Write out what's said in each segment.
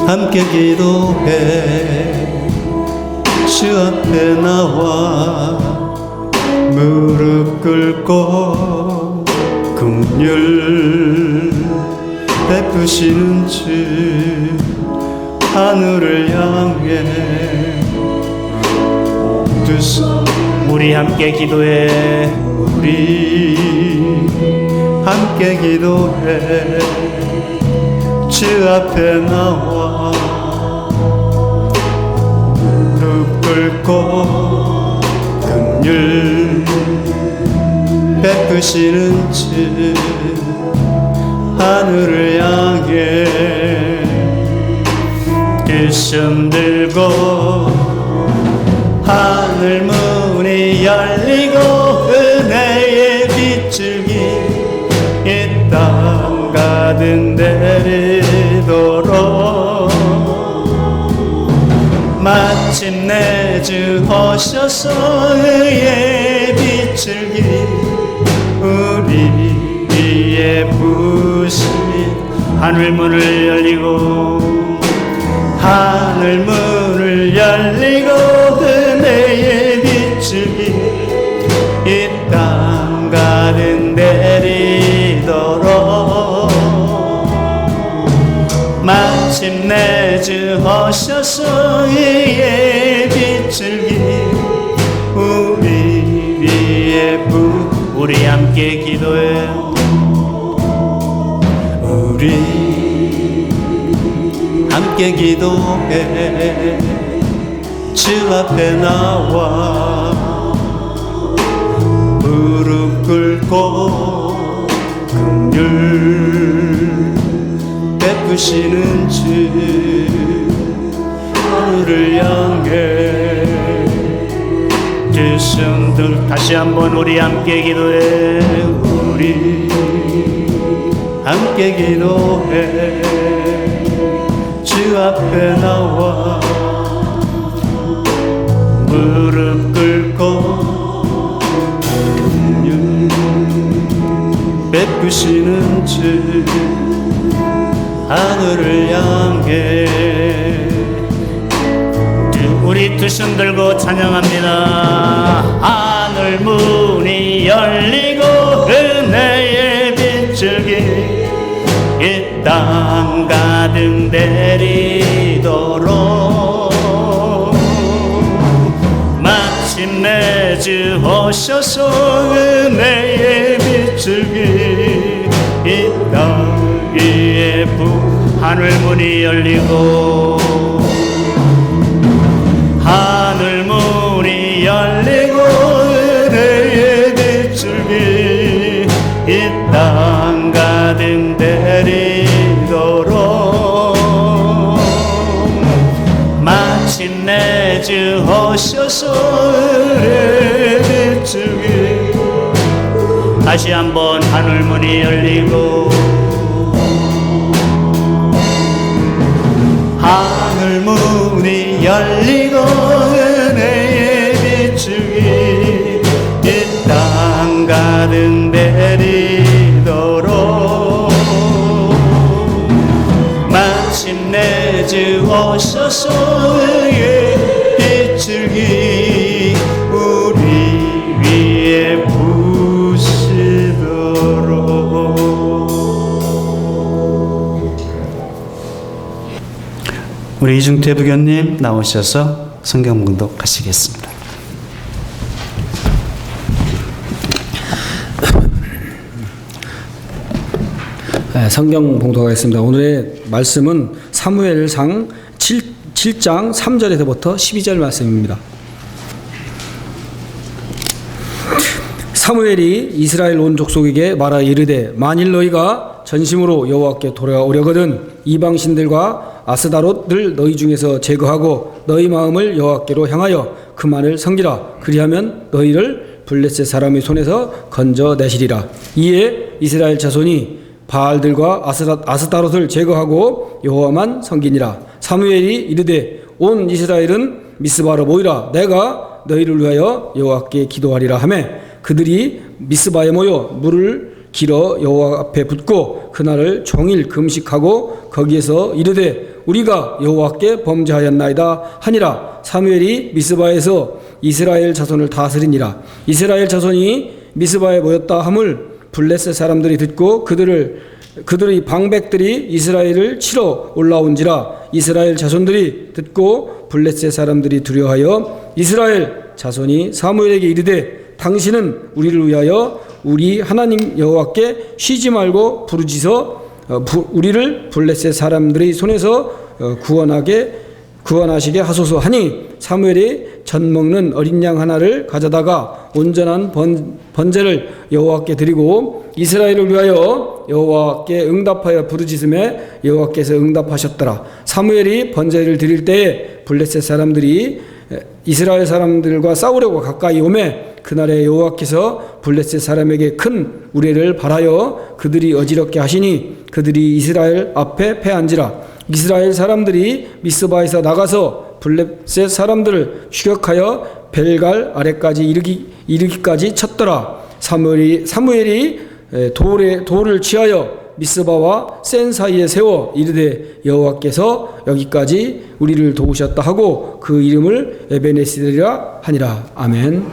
함께 기도해 주 앞에 나와 무릎 꿇고 긍휼 베푸시는 주 하늘을 향해 두 손 우리 함께 기도해 우리 함께 기도해 주 앞에 나와 무릎 꿇고 긍휼 베푸시는 주 하늘을 향해 두 손 들고 하늘 문이 열리고 은혜의 빗줄기 이 땅 가득 내리도록 마침내 주 오셔서 의의 빗줄기 우리 위에 부으신 하늘 문을 열리고 하늘 문을 열리고 은혜의 빗줄기 이 땅 가득 내리도록 마침내 주 오셔서 의의 빗줄기 우리 위에 우리 함께 기도해 우리 함께 기도해 주 앞에 나와 무릎 꿇고 긍휼 베푸시는 주 하늘을 향해 두 손들 다시 한번 우리 함께 기도해 우리 함께 기도해 주 앞에 나와 무릎 꿇고 긍휼 베푸시는 주 하늘을 향해 우리 두 손 들고 찬양합니다. 하늘 문이 열리고 은혜의 빗줄기 이 땅 가득 내리도록 마침내 주 오셔서 은혜의 빗줄기 이 땅 위에 하늘 문이 열리고 하늘 문이 열리고 은혜의 빗줄기 이 땅 가득 내리도록 마침내 주 오셔서 은혜의 빗줄기 다시 한번 하늘 문이 열리고 하늘 문이 열리고 은혜의 빗줄기 이 땅 가득 내리도록 마침내 주 오셔서 의의 빗줄기 우리 위에 부시도록. 우리 이중태 부교님 나오셔서 성경 봉독하시겠습니다. 성경 봉독하겠습니다. 오늘의 말씀은 사무엘상 7장 3절에서부터 12절 말씀입니다. 사무엘이 이스라엘 온 족속에게 말하 이르되 만일 너희가 전심으로 여호와께 돌아오려거든 이방신들과 아스다롯을 너희 중에서 제거하고 너희 마음을 여호와께로 향하여 그만을 섬기라. 그리하면 너희를 블레셋 사람의 손에서 건져내시리라. 이에 이스라엘 자손이 바알들과 아스다롯을 제거하고 여호와만 섬기니라. 사무엘이 이르되 온 이스라엘은 미스바로 모이라. 내가 너희를 위하여 여호와께 기도하리라 하매 그들이 미스바에 모여 물을 길어 여호와 앞에 붓고 그날을 종일 금식하고 거기에서 이르되 우리가 여호와께 범죄하였나이다 하니라. 사무엘이 미스바에서 이스라엘 자손을 다스리니라. 이스라엘 자손이 미스바에 모였다 함을 블레셋 사람들이 듣고 그들의 방백들이 이스라엘을 치러 올라온지라. 이스라엘 자손들이 듣고 블레셋 사람들이 두려워하여 이스라엘 자손이 사무엘에게 이르되 당신은 우리를 위하여 우리 하나님 여호와께 쉬지 말고 부르짖어 우리를 블레셋 사람들의 손에서 구원하시게 하소서 하니 사무엘이 젖 먹는 어린 양 하나를 가져다가 온전한 번제를 여호와께 드리고 이스라엘을 위하여 여호와께 응답하여 부르짖음에 여호와께서 응답하셨더라. 사무엘이 번제를 드릴 때에 블레셋 사람들이 이스라엘 사람들과 싸우려고 가까이 오매 그날에 여호와께서 블레셋 사람에게 큰 우레를 발하여 그들이 어지럽게 하시니 그들이 이스라엘 앞에 패한지라. 이스라엘 사람들이 미스바에서 나가서 블레셋 사람들을 추격하여 벨갈 아래까지 이르기까지 쳤더라. 사무엘이 돌을 취하여 미스바와 센 사이에 세워 이르되 여호와께서 여기까지 우리를 도우셨다 하고 그 이름을 에베네스리라 하니라. 아멘.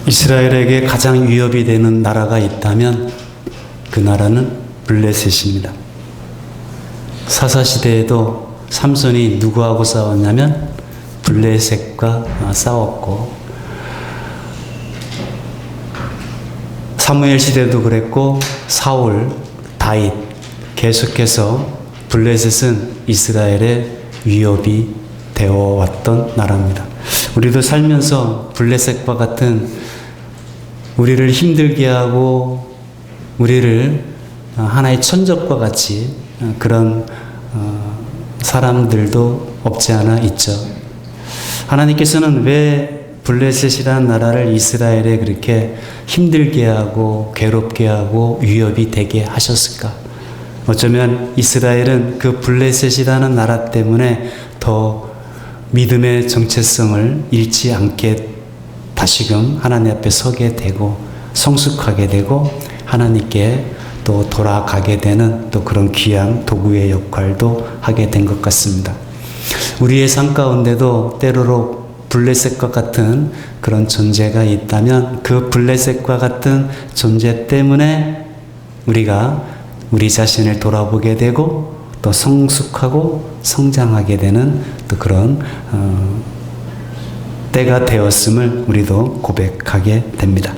이스라엘에게 가장 위협이 되는 나라가 있다면 그 나라는 블레셋입니다. 사사시대에도 삼손이 누구하고 싸웠냐면 블레셋과 싸웠고, 사무엘 시대도 그랬고 사울, 다윗 계속해서 블레셋은 이스라엘의 위협이 되어왔던 나라입니다. 우리도 살면서 블레셋과 같은 우리를 힘들게 하고 우리를 하나의 천적과 같이 그런 사람들도 없지 않아 있죠. 하나님께서는 왜 블레셋이라는 나라를 이스라엘에 그렇게 힘들게 하고 괴롭게 하고 위협이 되게 하셨을까? 어쩌면 이스라엘은 그 블레셋이라는 나라 때문에 더 믿음의 정체성을 잃지 않게 다시금 하나님 앞에 서게 되고 성숙하게 되고 하나님께 또 돌아가게 되는 또 그런 귀한 도구의 역할도 하게 된 것 같습니다. 우리의 삶 가운데도 때로로 블레셋과 같은 그런 존재가 있다면 그 블레셋과 같은 존재 때문에 우리가 우리 자신을 돌아보게 되고 또 성숙하고 성장하게 되는 또 그런 때가 되었음을 우리도 고백하게 됩니다.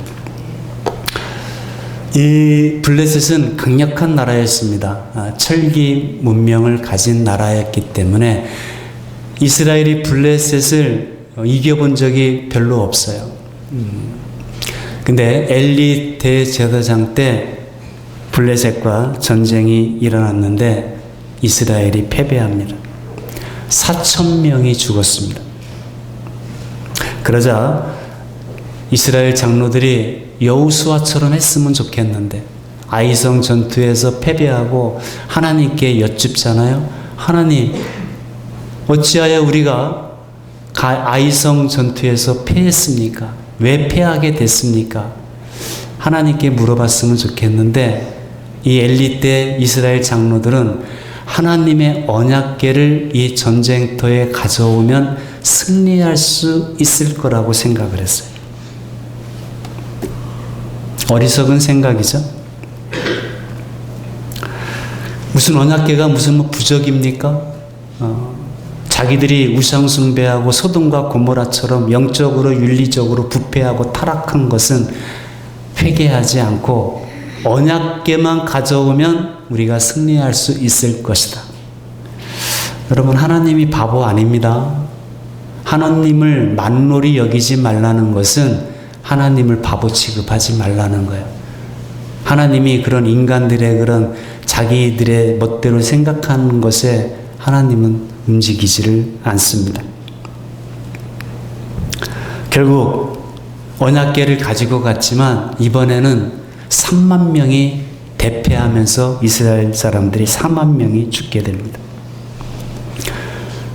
이 블레셋은 강력한 나라였습니다. 철기 문명을 가진 나라였기 때문에 이스라엘이 블레셋을 이겨본 적이 별로 없어요. 근데 엘리 대제사장 때 블레셋과 전쟁이 일어났는데 이스라엘이 패배합니다. 4,000명이 죽었습니다. 그러자 이스라엘 장로들이 여호수아처럼 했으면 좋겠는데 아이성 전투에서 패배하고 하나님께 여쭙잖아요. 하나님, 어찌하여 우리가 아이성 전투에서 패했습니까? 왜 패하게 됐습니까? 하나님께 물어봤으면 좋겠는데 이 엘리 때 이스라엘 장로들은 하나님의 언약궤를 이 전쟁터에 가져오면 승리할 수 있을 거라고 생각을 했어요. 어리석은 생각이죠. 무슨 언약궤가 무슨 부적입니까? 자기들이 우상 숭배하고 소돔과 고모라처럼 영적으로 윤리적으로 부패하고 타락한 것은 회개하지 않고 언약궤만 가져오면 우리가 승리할 수 있을 것이다. 여러분, 하나님이 바보 아닙니다. 하나님을 만놀이 여기지 말라는 것은 하나님을 바보 취급하지 말라는 거예요. 하나님이 그런 인간들의 그런 자기들의 멋대로 생각하는 것에 하나님은 움직이지를 않습니다. 결국 언약궤를 가지고 갔지만 이번에는 3만 명이 대패하면서 이스라엘 사람들이 4만 명이 죽게 됩니다.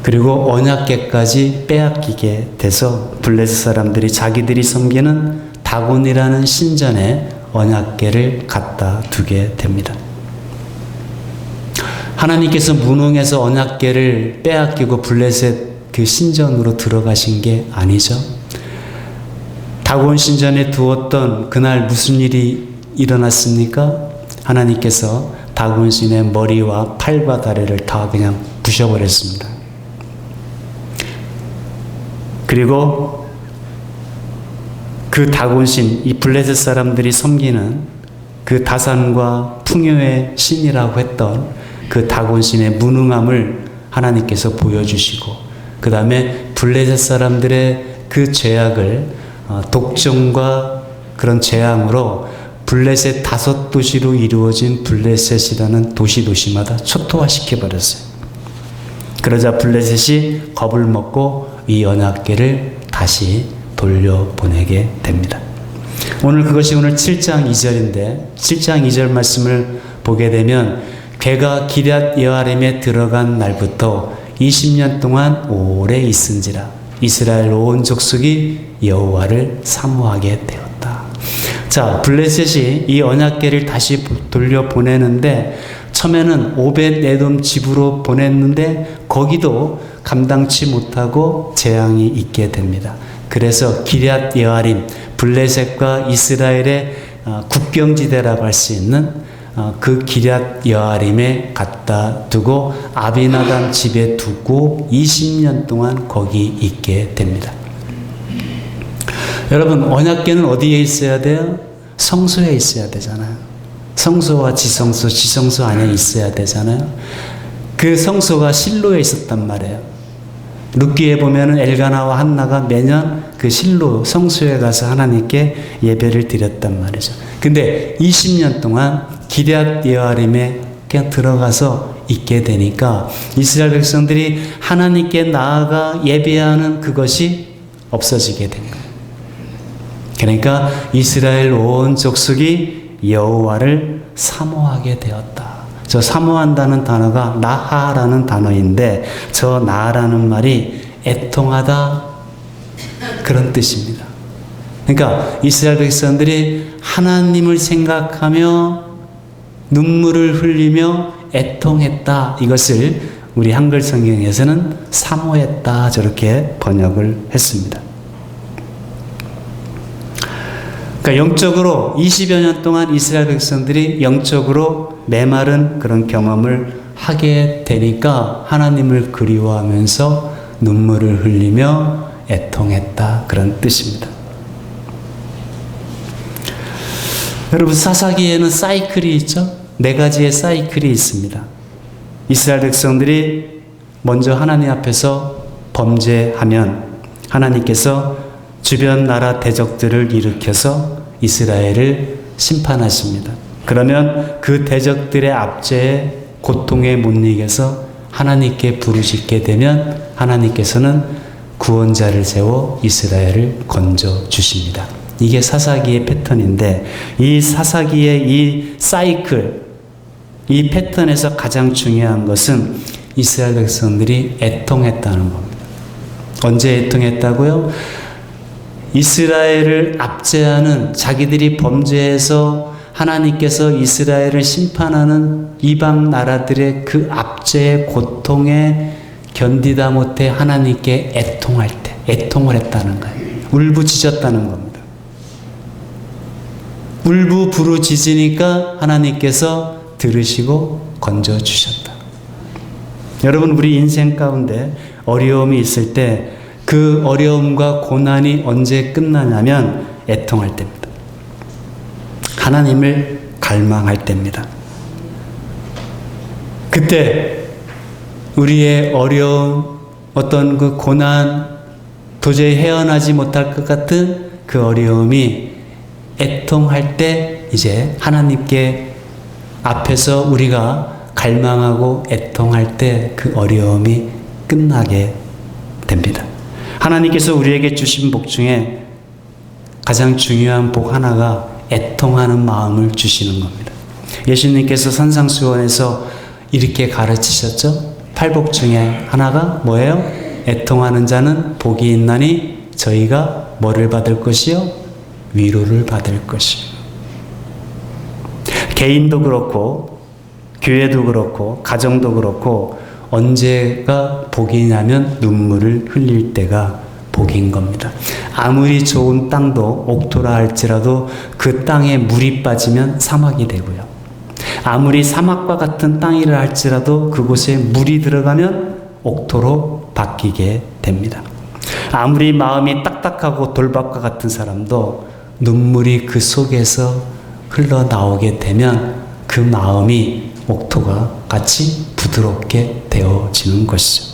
그리고 언약궤까지 빼앗기게 돼서 블레셋 사람들이 자기들이 섬기는 다곤이라는 신전에 언약궤를 갖다 두게 됩니다. 하나님께서 무능해서 언약궤를 빼앗기고 블레셋 그 신전으로 들어가신 게 아니죠. 다곤 신전에 두었던 그날 무슨 일이 일어났습니까? 하나님께서 다곤 신의 머리와 팔과 다리를 다 그냥 부셔버렸습니다. 그리고 그 다곤신, 이 블레셋 사람들이 섬기는 그 다산과 풍요의 신이라고 했던 그 다곤신의 무능함을 하나님께서 보여주시고, 그 다음에 블레셋 사람들의 그 죄악을 독점과 그런 재앙으로 블레셋 5도시로 이루어진 블레셋이라는 도시마다 초토화시켜버렸어요. 그러자 블레셋이 겁을 먹고 이 언약궤를 다시 돌려보내게 됩니다. 오늘 그것이 오늘 7장 2절인데 7장 2절 말씀을 보게 되면 궤가 기럇 여아림에 들어간 날부터 20년 동안 오래 있은지라 이스라엘 온 족속이 여호와를 사모하게 되었다. 자, 블레셋이 이 언약궤를 다시 돌려보내는데 처음에는 오벳에돔 집으로 보냈는데 거기도 감당치 못하고 재앙이 있게 됩니다. 그래서 기럇 여아림, 블레셋과 이스라엘의 국경지대라고 할 수 있는 그 기럇 여아림에 갖다 두고 아비나답 집에 두고 20년 동안 거기 있게 됩니다. 여러분, 언약궤는 어디에 있어야 돼요? 성소에 있어야 되잖아요. 성소와 지성소, 지성소 안에 있어야 되잖아요. 그 성소가 실로에 있었단 말이에요. 룻기에 보면은 엘가나와 한나가 매년 그 실로 성소에 가서 하나님께 예배를 드렸단 말이죠. 근데 20년 동안 기럇 여아림에 그냥 들어가서 있게 되니까 이스라엘 백성들이 하나님께 나아가 예배하는 그것이 없어지게 된 거예요. 그러니까 이스라엘 온 족속이 여호와를 사모하게 되었다. 저 사모한다는 단어가 나하라는 단어인데 저 나라는 말이 애통하다 그런 뜻입니다. 그러니까 이스라엘 백성들이 하나님을 생각하며 눈물을 흘리며 애통했다. 이것을 우리 한글 성경에서는 사모했다 저렇게 번역을 했습니다. 그러니까 영적으로 20여 년 동안 이스라엘 백성들이 영적으로 메마른 그런 경험을 하게 되니까 하나님을 그리워하면서 눈물을 흘리며 애통했다 그런 뜻입니다. 여러분, 사사기에는 사이클이 있죠? 4가지의 사이클이 있습니다. 이스라엘 백성들이 먼저 하나님 앞에서 범죄하면 하나님께서 주변 나라 대적들을 일으켜서 이스라엘을 심판하십니다. 그러면 그 대적들의 압제에 고통에 못 이겨서 하나님께 부르짖게 되면 하나님께서는 구원자를 세워 이스라엘을 건져 주십니다. 이게 사사기의 패턴인데 이 사사기의 이 사이클, 이 패턴에서 가장 중요한 것은 이스라엘 백성들이 애통했다는 겁니다. 언제 애통했다고요? 이스라엘을 압제하는 자기들이 범죄해서 하나님께서 이스라엘을 심판하는 이방 나라들의 그 압제의 고통에 견디다 못해 하나님께 애통할 때 애통을 했다는 거예요. 울부짖었다는 겁니다. 울부부르짖으니까 하나님께서 들으시고 건져주셨다. 여러분, 우리 인생 가운데 어려움이 있을 때 그 어려움과 고난이 언제 끝나냐면 애통할 때입니다. 하나님을 갈망할 때입니다. 그때 우리의 어려움, 어떤 그 고난, 도저히 헤어나지 못할 것 같은 그 어려움이 애통할 때 이제 하나님께 앞에서 우리가 갈망하고 애통할 때 그 어려움이 끝나게 됩니다. 하나님께서 우리에게 주신 복 중에 가장 중요한 복 하나가 애통하는 마음을 주시는 겁니다. 예수님께서 산상수훈에서 이렇게 가르치셨죠. 팔복 중에 하나가 뭐예요? 애통하는 자는 복이 있나니 저희가 뭐를 받을 것이요? 위로를 받을 것이요. 개인도 그렇고 교회도 그렇고 가정도 그렇고 언제가 복이냐면 눈물을 흘릴 때가 복인 겁니다. 아무리 좋은 땅도 옥토라 할지라도 그 땅에 물이 빠지면 사막이 되고요. 아무리 사막과 같은 땅이라 할지라도 그곳에 물이 들어가면 옥토로 바뀌게 됩니다. 아무리 마음이 딱딱하고 돌박과 같은 사람도 눈물이 그 속에서 흘러나오게 되면 그 마음이 옥토가 같이 부드럽게 되어지는 것이죠.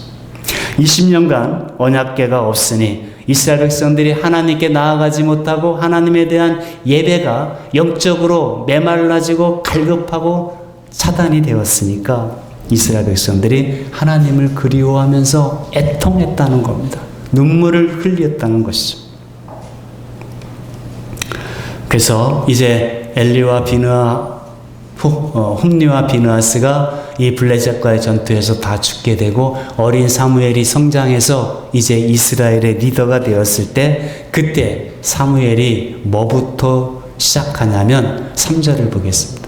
20년간 언약궤가 없으니 이스라엘 백성들이 하나님께 나아가지 못하고 하나님에 대한 예배가 영적으로 메말라지고 갈급하고 차단이 되었으니까 이스라엘 백성들이 하나님을 그리워하면서 애통했다는 겁니다. 눈물을 흘렸다는 것이죠. 그래서 이제 엘리와 홈리와 비느하스가 이 블레셋과의 전투에서 다 죽게 되고 어린 사무엘이 성장해서 이제 이스라엘의 리더가 되었을 때 그때 사무엘이 뭐부터 시작하냐면 3절을 보겠습니다.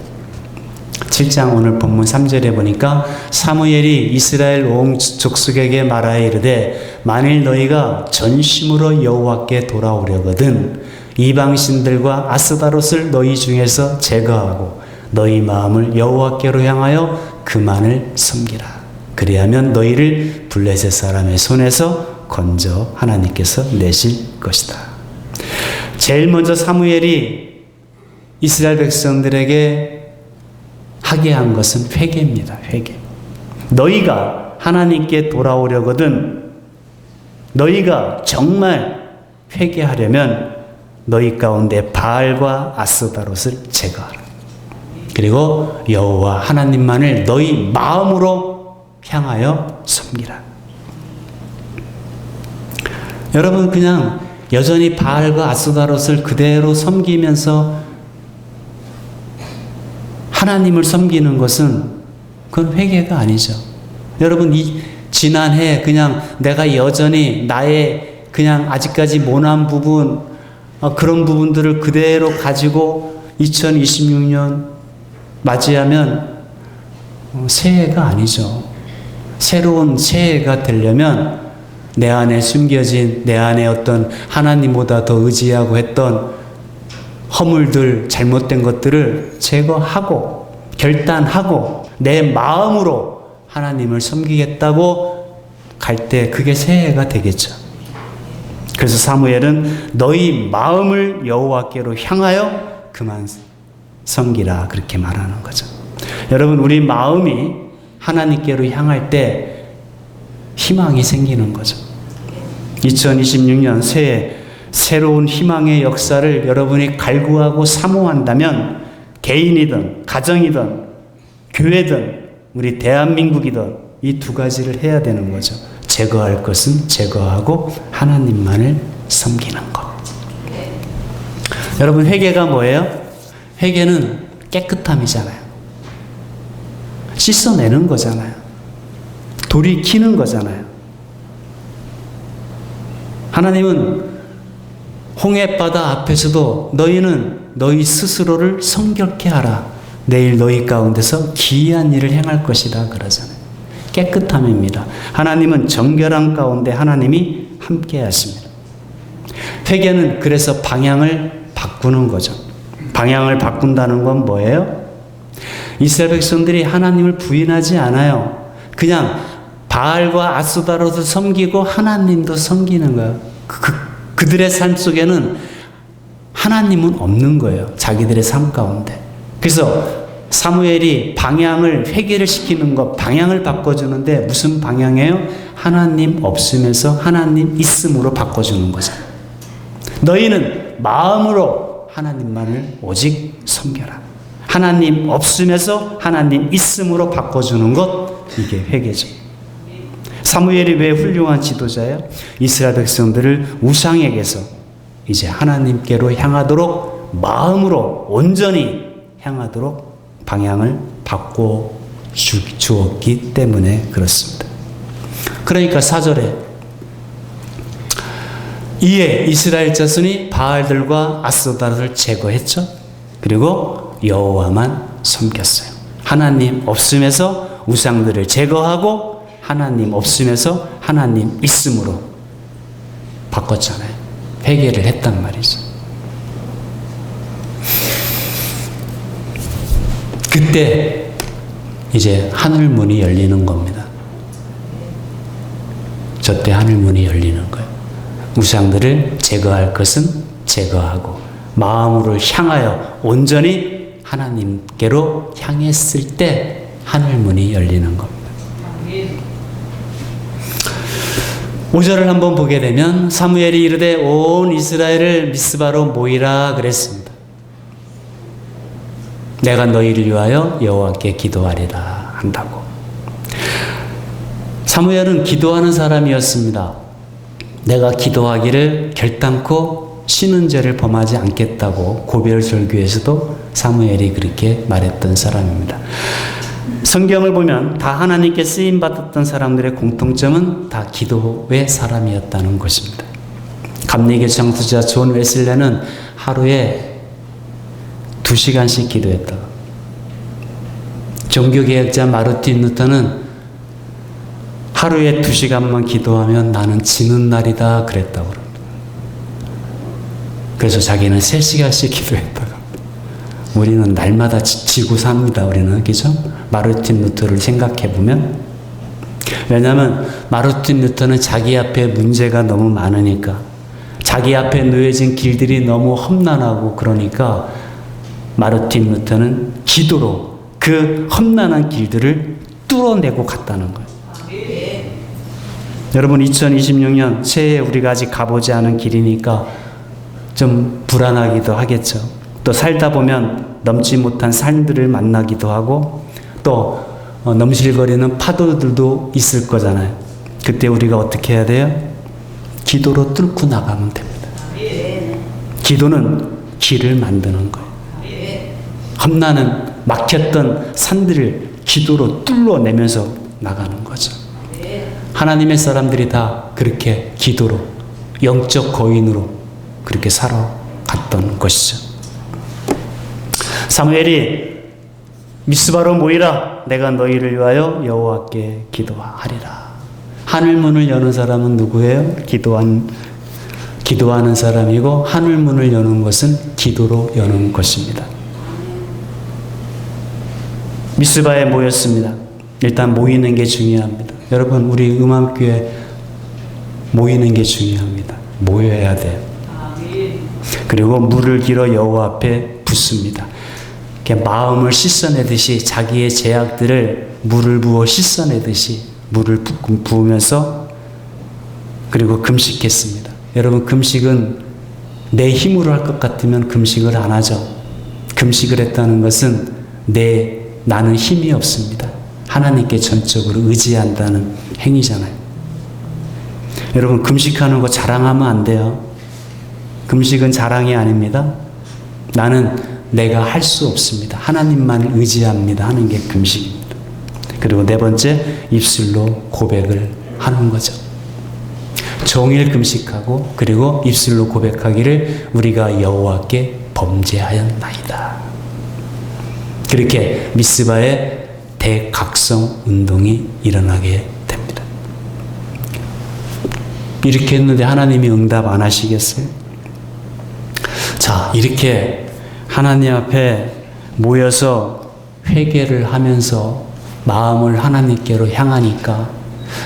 7장 오늘 본문 3절에 보니까 사무엘이 이스라엘 온 족속에게 말하여 이르되 만일 너희가 전심으로 여호와께 돌아오려거든 이방신들과 아스다롯을 너희 중에서 제거하고 너희 마음을 여호와께로 향하여 그만을 섬기라. 그리하면 너희를 블레셋 사람의 손에서 건져 하나님께서 내실 것이다. 제일 먼저 사무엘이 이스라엘 백성들에게 하게 한 것은 회개입니다. 회개. 너희가 하나님께 돌아오려거든 너희가 정말 회개하려면 너희 가운데 바알과 아스다롯을 제거하라. 그리고 여호와 하나님만을 너희 마음으로 향하여 섬기라. 여러분 그냥 여전히 바알과 아스다롯을 그대로 섬기면서 하나님을 섬기는 것은 그건 회개가 아니죠. 여러분 이 지난해 그냥 내가 여전히 나의 그냥 아직까지 모난 부분 그런 부분들을 그대로 가지고 2026년 맞이하면 새해가 아니죠. 새로운 새해가 되려면 내 안에 숨겨진 내 안에 어떤 하나님보다 더 의지하고 했던 허물들 잘못된 것들을 제거하고 결단하고 내 마음으로 하나님을 섬기겠다고 갈 때 그게 새해가 되겠죠. 그래서 사무엘은 너희 마음을 여호와께로 향하여 그만 섬기라 그렇게 말하는 거죠. 여러분 우리 마음이 하나님께로 향할 때 희망이 생기는 거죠. 2026년 새해 새로운 희망의 역사를 여러분이 갈구하고 사모한다면 개인이든 가정이든 교회든 우리 대한민국이든 이 두 가지를 해야 되는 거죠. 제거할 것은 제거하고 하나님만을 섬기는 것. 여러분 회개가 뭐예요? 회개는 깨끗함이잖아요. 씻어내는 거잖아요. 돌이키는 거잖아요. 하나님은 홍해바다 앞에서도 너희는 너희 스스로를 성결케 하라. 내일 너희 가운데서 기이한 일을 행할 것이다 그러잖아요. 깨끗함입니다. 하나님은 정결함 가운데 하나님이 함께 하십니다. 회개는 그래서 방향을 바꾸는 거죠. 방향을 바꾼다는 건 뭐예요? 이스라엘 백성들이 하나님을 부인하지 않아요. 그냥 바알과 아스다롯을 섬기고 하나님도 섬기는 거예요. 그들의 삶 속에는 하나님은 없는 거예요. 자기들의 삶 가운데. 그래서 사무엘이 방향을 회개를 시키는 것, 방향을 바꿔주는데 무슨 방향이에요? 하나님 없으면서 하나님 있음으로 바꿔주는 거죠. 너희는 마음으로 하나님만을 오직 섬겨라. 하나님 없으면서 하나님 있음으로 바꿔주는 것, 이게 회개죠. 사무엘이 왜 훌륭한 지도자예요? 이스라엘 백성들을 우상에게서 이제 하나님께로 향하도록 마음으로 온전히 향하도록 방향을 바꿔 주었기 때문에 그렇습니다. 그러니까 4절에 이에 이스라엘 자손이 바알들과 아스다롯을 제거했죠. 그리고 여호와만 섬겼어요. 하나님 없음에서 우상들을 제거하고 하나님 없음에서 하나님 있음으로 바꿨잖아요. 회개를 했단 말이죠. 그때 이제 하늘 문이 열리는 겁니다. 저때 하늘 문이 열리는 거예요. 우상들을 제거할 것은 제거하고 마음으로 향하여 온전히 하나님께로 향했을 때 하늘 문이 열리는 겁니다. 5절을 한번 보게 되면 사무엘이 이르되 온 이스라엘을 미스바로 모이라 그랬습니다. 내가 너희를 위하여 여호와께 기도하리라 한다고. 사무엘은 기도하는 사람이었습니다. 내가 기도하기를 결단코 쉬는 죄를 범하지 않겠다고 고별절규에서도 사무엘이 그렇게 말했던 사람입니다. 성경을 보면 다 하나님께 쓰임받았던 사람들의 공통점은 다 기도의 사람이었다는 것입니다. 감리교 창수자 존 웨슬레는 하루에 2시간씩 기도했다. 종교개혁자 마르틴 루터는 하루에 2시간만 기도하면 나는 지는 날이다 그랬다고 그럽니다. 그래서 자기는 3시간씩 기도했다고 합니다. 우리는 날마다 지고 삽니다. 우리는 그죠? 마르틴 루터를 생각해 보면, 왜냐하면 마르틴 루터는 자기 앞에 문제가 너무 많으니까, 자기 앞에 놓여진 길들이 너무 험난하고 그러니까 마르틴 루터는 기도로 그 험난한 길들을 뚫어내고 갔다는 거예요. 여러분 2026년 새해에 우리가 아직 가보지 않은 길이니까 좀 불안하기도 하겠죠. 또 살다 보면 넘지 못한 산들을 만나기도 하고 또 넘실거리는 파도들도 있을 거잖아요. 그때 우리가 어떻게 해야 돼요? 기도로 뚫고 나가면 됩니다. 기도는 길을 만드는 거예요. 험난한 막혔던 산들을 기도로 뚫어내면서 나가는 거죠. 하나님의 사람들이 다 그렇게 기도로 영적 거인으로 그렇게 살아갔던 것이죠. 사무엘이 미스바로 모이라 내가 너희를 위하여 여호와께 기도하리라. 하늘 문을 여는 사람은 누구예요? 기도하는 사람이고 하늘 문을 여는 것은 기도로 여는 것입니다. 미스바에 모였습니다. 일단 모이는 게 중요합니다. 여러분 우리 음암교회 모이는 게 중요합니다. 모여야 돼요. 그리고 물을 길어 여호와 앞에 붓습니다. 마음을 씻어내듯이 자기의 죄악들을 물을 부어 씻어내듯이 물을 부으면서 그리고 금식했습니다. 여러분 금식은 내 힘으로 할 것 같으면 금식을 안 하죠. 금식을 했다는 것은 나는 힘이 없습니다. 하나님께 전적으로 의지한다는 행위잖아요. 여러분 금식하는 거 자랑하면 안 돼요. 금식은 자랑이 아닙니다. 나는 내가 할 수 없습니다. 하나님만 의지합니다 하는 게 금식입니다. 그리고 4번째 입술로 고백을 하는 거죠. 종일 금식하고 그리고 입술로 고백하기를 우리가 여호와께 범죄하였나이다. 그렇게 미스바의 대각성 운동이 일어나게 됩니다. 이렇게 했는데 하나님이 응답 안 하시겠어요? 자, 이렇게 하나님 앞에 모여서 회개를 하면서 마음을 하나님께로 향하니까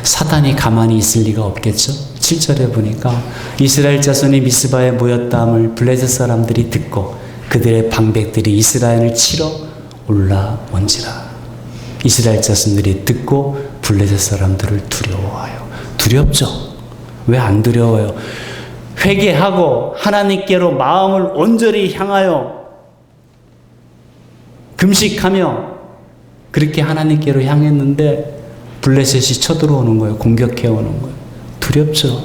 사단이 가만히 있을 리가 없겠죠. 7절에 보니까 이스라엘 자손이 미스바에 모였다함을 블레셋 사람들이 듣고 그들의 방백들이 이스라엘을 치러 올라온지라. 이스라엘 자손들이 듣고 블레셋 사람들을 두려워하여. 두렵죠. 왜 안 두려워요? 회개하고 하나님께로 마음을 온전히 향하여 금식하며 그렇게 하나님께로 향했는데 블레셋이 쳐들어오는 거예요. 공격해 오는 거예요. 두렵죠.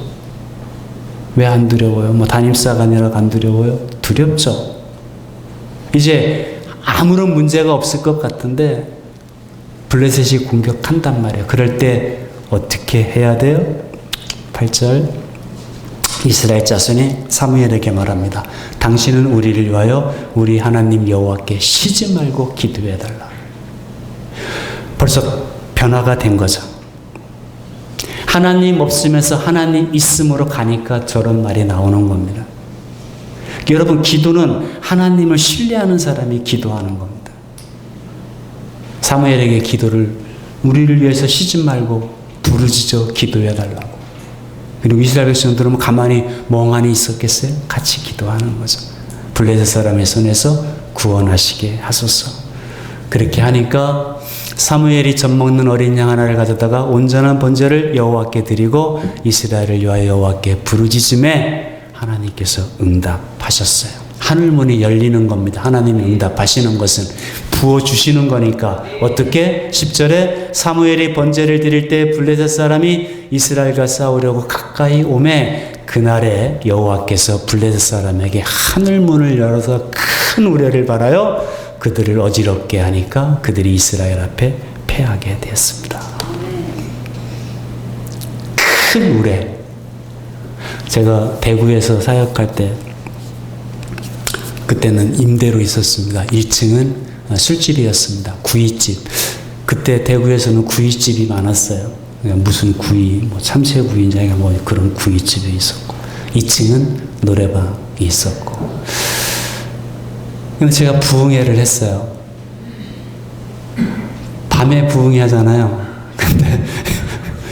왜 안 두려워요? 담임사가 아니라 안 두려워요? 두렵죠. 이제 아무런 문제가 없을 것 같은데 블레셋이 공격한단 말이에요. 그럴 때 어떻게 해야 돼요? 8절 이스라엘 자손이 사무엘에게 말합니다. 당신은 우리를 위하여 우리 하나님 여호와께 쉬지 말고 기도해달라. 벌써 변화가 된 거죠. 하나님 없으면서 하나님 있음으로 가니까 저런 말이 나오는 겁니다. 여러분, 기도는 하나님을 신뢰하는 사람이 기도하는 겁니다. 사무엘에게 기도를 우리를 위해서 쉬지 말고 부르짖어 기도해달라고. 그리고 이스라엘 백성들은 가만히 멍하니 있었겠어요? 같이 기도하는 거죠. 블레셋 사람의 손에서 구원하시게 하소서. 그렇게 하니까 사무엘이 젖 먹는 어린 양 하나를 가져다가 온전한 번제를 여호와께 드리고 이스라엘을 위하여 여호와께 부르짖음에 하나님께서 응답하셨어요. 하늘문이 열리는 겁니다. 하나님이 응답하시는 것은 부어주시는 거니까. 어떻게? 10절에 사무엘이 번제를 드릴 때 블레셋 사람이 이스라엘과 싸우려고 가까이 오매 그날에 여호와께서 블레셋 사람에게 하늘문을 열어서 큰 우레를 발하여 그들을 어지럽게 하니까 그들이 이스라엘 앞에 패하게 되었습니다. 큰 우레. 제가 대구에서 사역할 때 그때는 임대로 있었습니다. 1층은 술집이었습니다. 구이집. 그때 대구에서는 구이집이 많았어요. 무슨 구이, 뭐 참새구이인지 뭐 그런 구이집이 있었고 2층은 노래방이 있었고. 근데 제가 부흥회를 했어요. 밤에 부흥회 하잖아요. 근데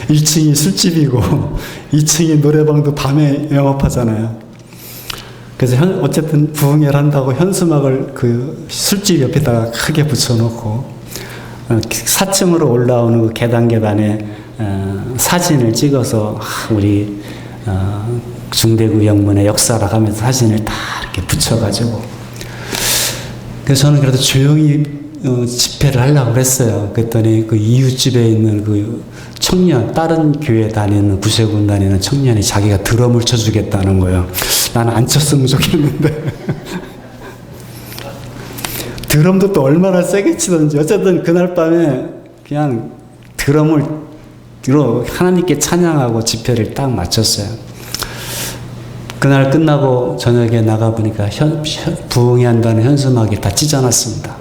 1층이 술집이고 2층이 노래방도 밤에 영업하잖아요. 그래서 어쨌든 부흥회를 한다고 현수막을 그 술집 옆에다가 크게 붙여놓고 4층으로 올라오는 그 계단에 사진을 찍어서 우리 중대구 영문의 역사라 하면서 사진을 다 이렇게 붙여가지고. 그래서 저는 그래도 조용히 집회를 하려고 그랬어요. 그랬더니 그 이웃집에 있는 그 청년, 다른 교회 다니는, 구세군 다니는 청년이 자기가 드럼을 쳐주겠다는 거예요. 나는 안 쳤으면 좋겠는데. 드럼도 또 얼마나 세게 치던지. 어쨌든 그날 밤에 그냥 드럼을 들어 하나님께 찬양하고 집회를 딱 마쳤어요. 그날 끝나고 저녁에 나가보니까 부흥회 한다는 현수막이 다 찢어놨습니다.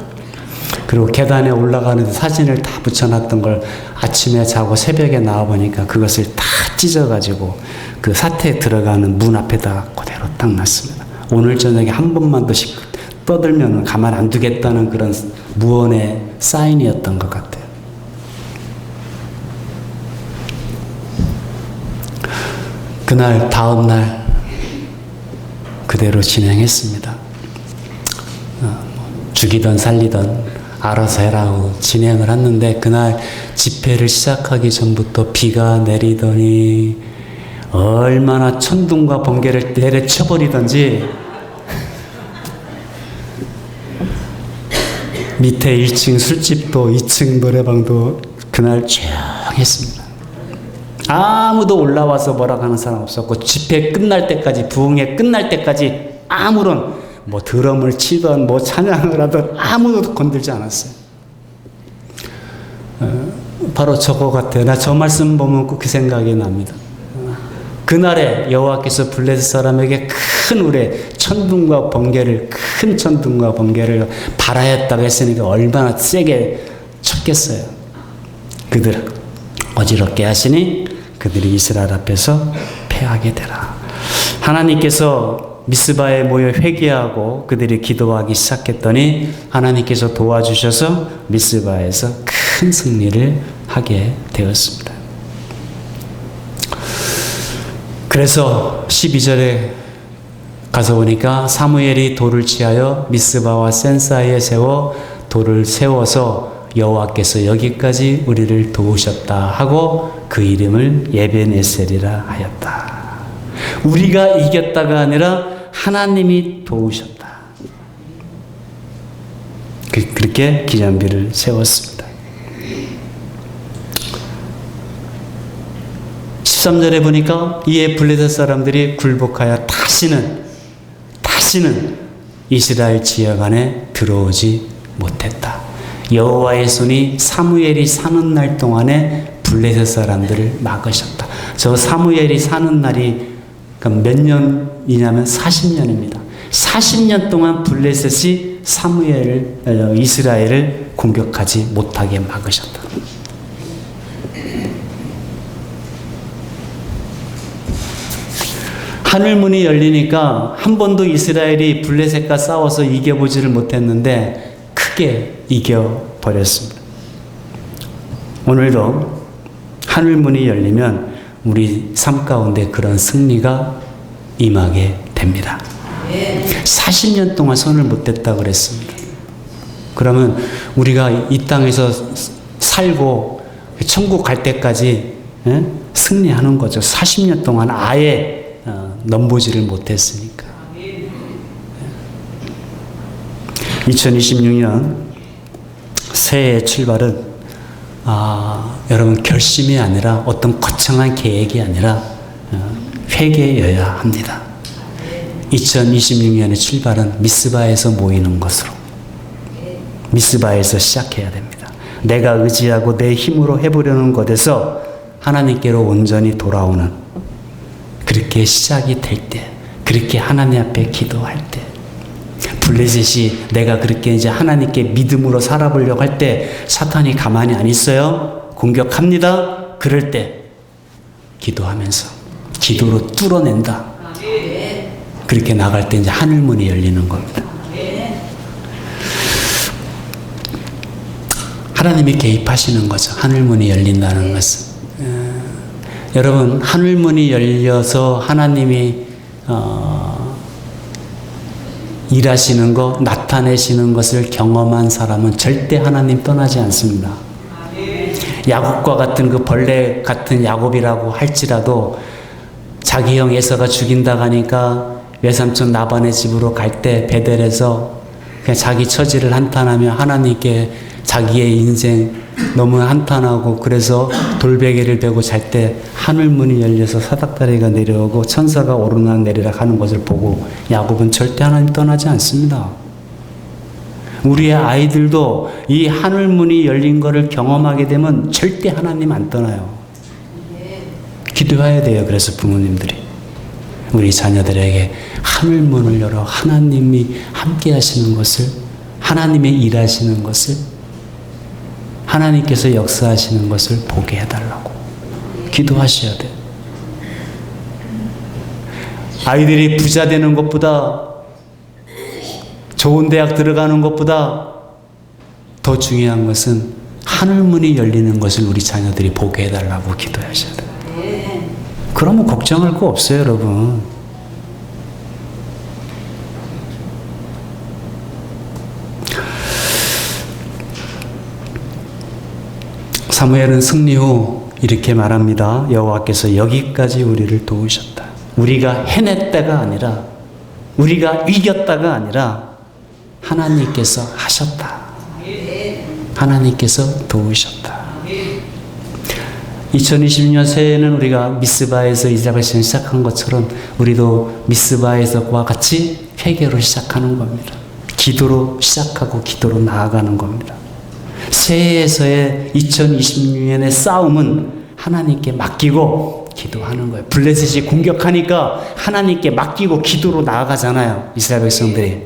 그리고 계단에 올라가는데 사진을 다 붙여놨던 걸 아침에 자고 새벽에 나와보니까 그것을 다 찢어가지고 그 사태에 들어가는 문 앞에다 그대로 딱 놨습니다. 오늘 저녁에 한 번만 더 떠들면 가만 안 두겠다는 그런 무언의 사인이었던 것 같아요. 그날 다음날 그대로 진행했습니다. 죽이던 살리던 알아서 해라고 진행을 했는데 그날 집회를 시작하기 전부터 비가 내리더니 얼마나 천둥과 번개를 내려쳐버리던지 밑에 1층 술집도 2층 노래방도 그날 조용했습니다. 아무도 올라와서 뭐라고 하는 사람 없었고 집회 끝날 때까지 부흥회 끝날 때까지 아무런 뭐 드럼을 치던 뭐 찬양을 하던 아무도 건들지 않았어요. 바로 저거 같아요. 나 저 말씀 보면 꼭 그 생각이 납니다. 그날에 여호와께서 블레셋 사람에게 큰 우레 천둥과 번개를 큰 천둥과 번개를 발하였다고 했으니까 얼마나 세게 쳤겠어요. 그들 어지럽게 하시니 그들이 이스라엘 앞에서 패하게 되라. 하나님께서 미스바에 모여 회개하고 그들이 기도하기 시작했더니 하나님께서 도와주셔서 미스바에서 큰 승리를 하게 되었습니다. 그래서 12절에 가서 보니까 사무엘이 돌을 취하여 미스바와 센 사이에 세워 돌을 세워서 여호와께서 여기까지 우리를 도우셨다 하고 그 이름을 예벤에셀이라 하였다. 우리가 이겼다가 아니라 하나님이 도우셨다. 그렇게 기념비를 세웠습니다. 13절에 보니까 이에 블레셋 사람들이 굴복하여 다시는 이스라엘 지역 안에 들어오지 못했다. 여호와의 손이 사무엘이 사는 날 동안에 블레셋 사람들을 막으셨다. 저 사무엘이 사는 날이 몇 년이냐면 40년입니다. 40년 동안 블레셋이 이스라엘을 공격하지 못하게 막으셨다. 하늘문이 열리니까 한 번도 이스라엘이 블레셋과 싸워서 이겨보지를 못했는데 크게 이겨버렸습니다. 오늘도 하늘문이 열리면 우리 삶 가운데 그런 승리가 임하게 됩니다. 40년 동안 손을 못 댔다고 그랬습니다. 그러면 우리가 이 땅에서 살고 천국 갈 때까지 승리하는 거죠. 40년 동안 아예 넘보지를 못했으니까. 2026년 새해의 출발은 여러분 결심이 아니라 어떤 거창한 계획이 아니라 회개여야 합니다. 2026년의 출발은 미스바에서 모이는 것으로, 미스바에서 시작해야 됩니다. 내가 의지하고 내 힘으로 해보려는 것에서 하나님께로 온전히 돌아오는, 그렇게 시작이 될 때, 그렇게 하나님 앞에 기도할 때, 블레셋이 내가 그렇게 이제 하나님께 믿음으로 살아보려고 할 때 사탄이 가만히 안 있어요. 공격합니다. 그럴 때 기도하면서 기도로 뚫어낸다. 그렇게 나갈 때 이제 하늘문이 열리는 겁니다. 하나님이 개입하시는 거죠. 하늘문이 열린다는 것은. 여러분, 하늘문이 열려서 하나님이 일하시는 것, 나타내시는 것을 경험한 사람은 절대 하나님 떠나지 않습니다. 야곱과 같은 그 벌레 같은 야곱이라고 할지라도 자기 형 에서가 죽인다 하니까 외삼촌 라반의 집으로 갈 때 베델에서 그냥 자기 처지를 한탄하며 하나님께 자기의 인생 너무 한탄하고, 그래서 돌베개를 베고 잘 때 하늘문이 열려서 사닥다리가 내려오고 천사가 오르락 내리락 하는 것을 보고 야곱은 절대 하나님 떠나지 않습니다. 우리의 아이들도 이 하늘문이 열린 것을 경험하게 되면 절대 하나님 안 떠나요. 기도해야 돼요. 그래서 부모님들이 우리 자녀들에게 하늘문을 열어 하나님이 함께 하시는 것을, 하나님의 일하시는 것을, 하나님께서 역사하시는 것을 보게 해달라고 기도하셔야 돼요. 아이들이 부자 되는 것보다, 좋은 대학 들어가는 것보다 더 중요한 것은 하늘문이 열리는 것을 우리 자녀들이 보게 해달라고 기도하셔야 돼요. 그러면 걱정할 거 없어요, 여러분. 사무엘은 승리 후 이렇게 말합니다. 여호와께서 여기까지 우리를 도우셨다. 우리가 해냈다가 아니라, 우리가 이겼다가 아니라 하나님께서 하셨다. 하나님께서 도우셨다. 2026년 새해에는 우리가 미스바에서 이삭을 시작한 것처럼 우리도 미스바에서와 같이 회개로 시작하는 겁니다. 기도로 시작하고 기도로 나아가는 겁니다. 새해에서의 2026년의 싸움은 하나님께 맡기고 기도하는 거예요. 블레셋이 공격하니까 하나님께 맡기고 기도로 나아가잖아요, 이스라엘 백성들이.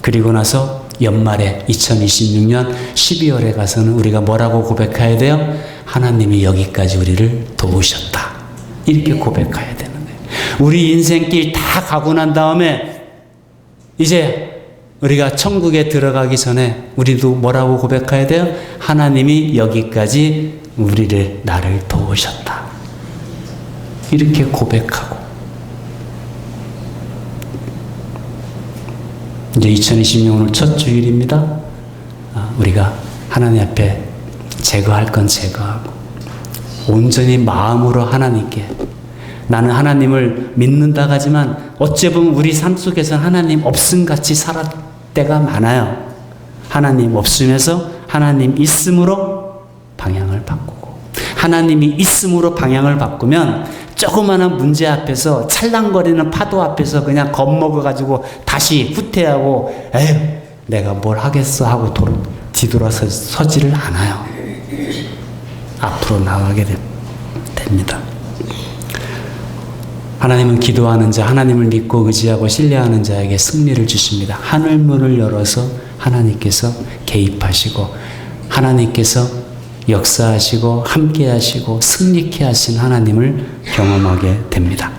그리고 나서 연말에 2026년 12월에 가서는 우리가 뭐라고 고백해야 돼요? 하나님이 여기까지 우리를 도우셨다. 이렇게 고백해야 되는 거예요. 우리 인생길 다 가고 난 다음에 이제 우리가 천국에 들어가기 전에 우리도 뭐라고 고백해야 돼요? 하나님이 여기까지 나를 도우셨다. 이렇게 고백하고, 이제 2026년 오늘 첫 주일입니다. 우리가 하나님 앞에 제거할 건 제거하고 온전히 마음으로 하나님께, 나는 하나님을 믿는다 하지만 어찌 보면 우리 삶 속에서 하나님 없음같이 살았을 때가 많아요. 하나님 없음에서 하나님 있음으로 방향을 바꾸고, 하나님이 있음으로 방향을 바꾸면 조그마한 문제 앞에서, 찰랑거리는 파도 앞에서 그냥 겁먹어가지고 다시 후퇴하고 에휴 내가 뭘 하겠어 하고 뒤돌아서지를 않아요. 앞으로 나가게 됩니다. 하나님은 기도하는 자, 하나님을 믿고 의지하고 신뢰하는 자에게 승리를 주십니다. 하늘문을 열어서 하나님께서 개입하시고 하나님께서 역사하시고 함께하시고 승리케 하신 하나님을 경험하게 됩니다.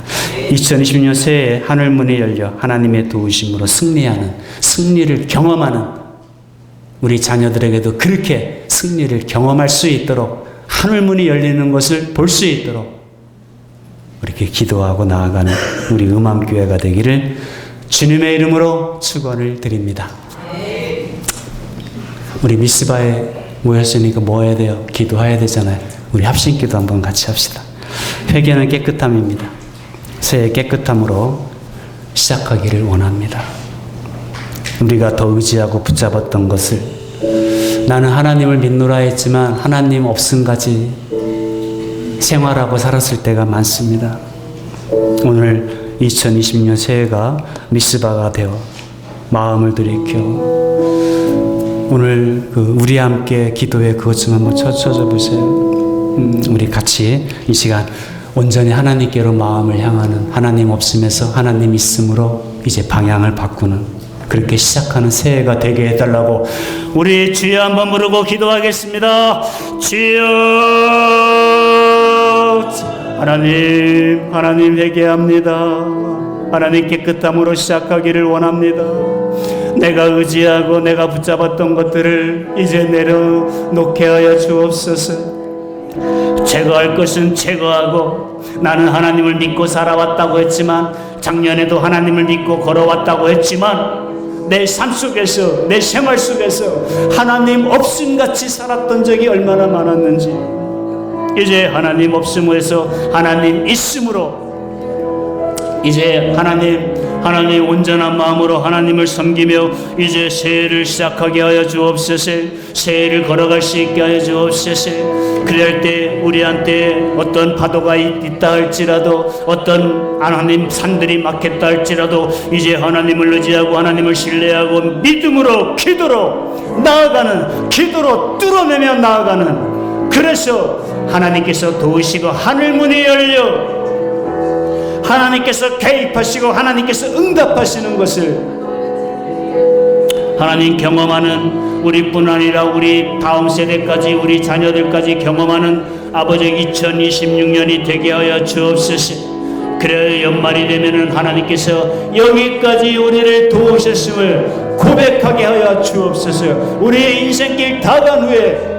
2020년 새해에 하늘문이 열려 하나님의 도우심으로 승리를 경험하는 우리 자녀들에게도 그렇게 승리를 경험할 수 있도록 하늘문이 열리는 것을 볼 수 있도록 그렇게 기도하고 나아가는 우리 음암교회가 되기를 주님의 이름으로 축원을 드립니다. 우리 미스바에 모였으니까 뭐 해야 돼요? 기도해야 되잖아요. 우리 합심기도 한번 같이 합시다. 회개는 깨끗함입니다. 새해 깨끗함으로 시작하기를 원합니다. 우리가 더 의지하고 붙잡았던 것을 나는 하나님을 믿노라 했지만 하나님 없음까지 생활하고 살았을 때가 많습니다. 오늘 2020년 새해가 미스바가 되어 마음을 들이켜 오늘 우리 함께 기도에 그것 좀 한번 쳐줘 보세요. 우리 같이 이 시간 온전히 하나님께로 마음을 향하는 하나님 없음에서 하나님 있음으로 이제 방향을 바꾸는 그렇게 시작하는 새해가 되게 해달라고 우리 주여 한번 부르고 기도하겠습니다. 주여 하나님 회개합니다. 하나님 깨끗함으로 시작하기를 원합니다. 내가 의지하고 내가 붙잡았던 것들을 이제 내려놓게 하여 주옵소서. 제거할 것은 제거하고 나는 하나님을 믿고 살아왔다고 했지만 작년에도 하나님을 믿고 걸어왔다고 했지만 내 삶 속에서 내 생활 속에서 하나님 없음같이 살았던 적이 얼마나 많았는지 이제 하나님 없음에서 하나님 있음으로 이제 하나님 온전한 마음으로 하나님을 섬기며 이제 새해를 시작하게 하여 주옵소서. 새해를 걸어갈 수 있게 하여 주옵소서. 그럴 때 우리한테 어떤 파도가 있다 할지라도 어떤 하나님 산들이 막혔다 할지라도 이제 하나님을 의지하고 하나님을 신뢰하고 믿음으로 기도로 나아가는 기도로 뚫어내며 나아가는 그래서 하나님께서 도우시고 하늘문이 열려 하나님께서 개입하시고 하나님께서 응답하시는 것을 하나님 경험하는 우리뿐 아니라 우리 다음 세대까지 우리 자녀들까지 경험하는 아버지 2026년이 되게 하여 주옵소서. 그래 연말이 되면은 하나님께서 여기까지 우리를 도우셨음을 고백하게 하여 주옵소서. 우리의 인생길 다 간 후에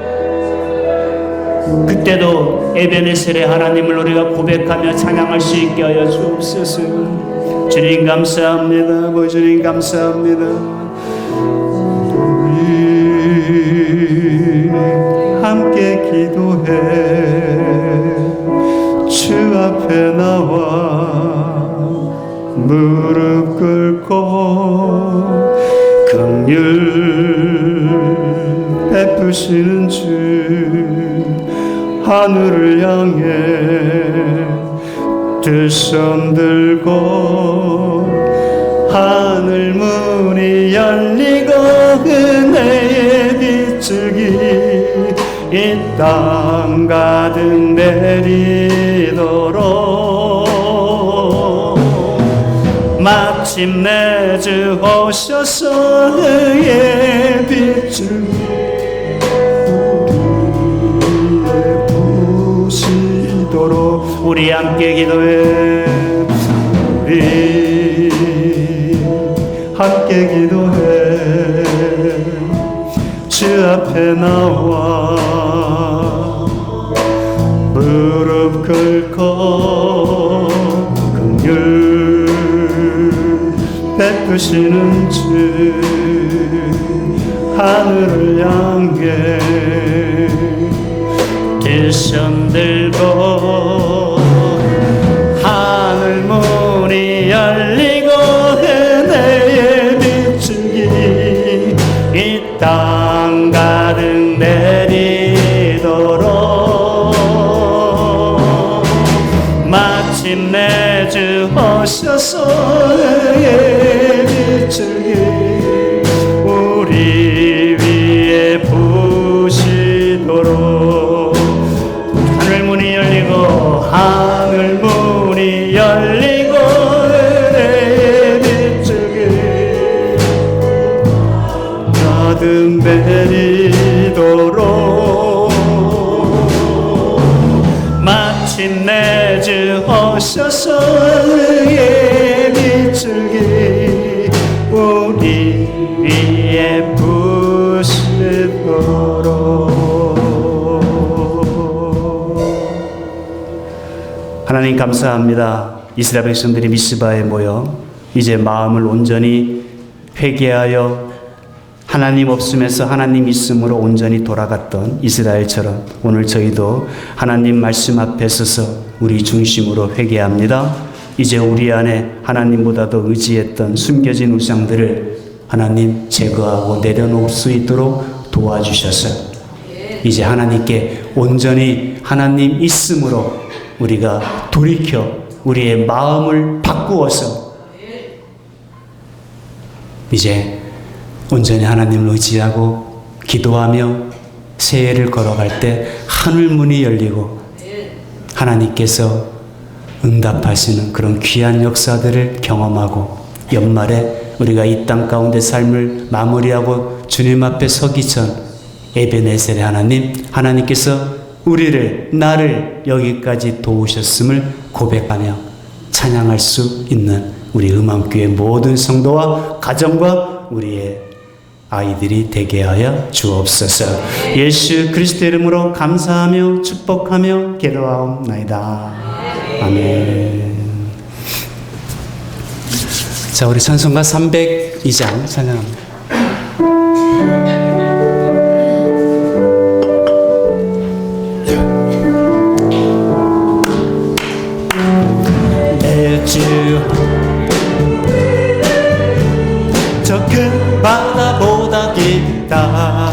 그때도 에베네셀의 하나님을 우리가 고백하며 찬양할 수 있게 하여 주옵소서. 주님 감사합니다. 주님 감사합니다. 우리 함께 기도해 주 앞에 나와 무릎 꿇고 긍휼 베푸시는 주 하늘을 향해 두 손 들고 하늘 문이 열리고 은혜의 빗줄기 이 땅 가득 내리도록 마침내 주 오셔서 은혜의 빗줄기 우리 함께 기도해 우리 함께 기도해 주 앞에 나와 무릎 꿇고 긍휼 베푸시는 주 하늘을 향해 두 손 들고 하늘 문이 열리고 은혜의 빗줄기 이 땅 가득 내리도록 마침내 주 오셔서 은혜의 빗줄기 하늘 문이 열리고 은혜의 빛줄기 가득 내리도록 마침내 주 오셔서 은혜의 빛줄기 우리 위에 하나님 감사합니다. 이스라엘 백성들이 미스바에 모여 이제 마음을 온전히 회개하여 하나님 없음에서 하나님 있음으로 온전히 돌아갔던 이스라엘처럼 오늘 저희도 하나님 말씀 앞에 서서 우리 중심으로 회개합니다. 이제 우리 안에 하나님보다도 의지했던 숨겨진 우상들을 하나님 제거하고 내려놓을 수 있도록 도와주셔서 이제 하나님께 온전히 하나님 있음으로 우리가 돌이켜 우리의 마음을 바꾸어서 이제 온전히 하나님을 의지하고 기도하며 새해를 걸어갈 때 하늘문이 열리고 하나님께서 응답하시는 그런 귀한 역사들을 경험하고 연말에 우리가 이 땅 가운데 삶을 마무리하고 주님 앞에 서기 전 에베네셀의 하나님, 하나님께서 우리를 나를 여기까지 도우셨음을 고백하며 찬양할 수 있는 우리 음암교회 모든 성도와 가정과 우리의 아이들이 되게 하여 주옵소서. 예수 그리스도 이름으로 감사하며 축복하며 기도하옵나이다. 아멘. 자, 우리 찬송가 302장 찬양합니다. 저 큰 바다보다 깊다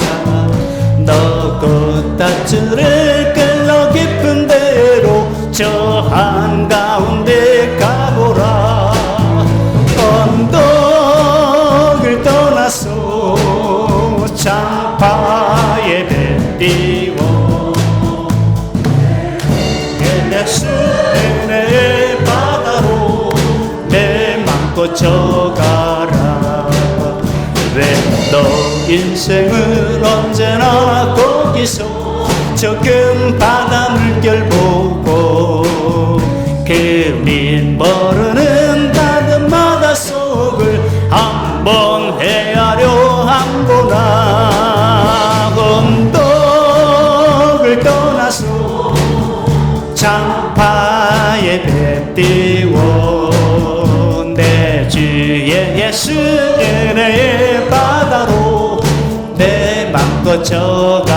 너 꽃다줄을 끌러 깊은 데로 저 한가운데 가보라 언덕을 떠나서 장파에 배 띄워 갤렉시의 바다로 내 맘껏 져가라 왜 너 인생은 언제나 거기서 저 큰 바다 물결 보고 그린 모르는 다른 바다 속을 한번 헤아려 한보나 언덕을 떠나서 장파에 배 띄워 내 주의 예수 은혜의 바다로 내 맘껏 져가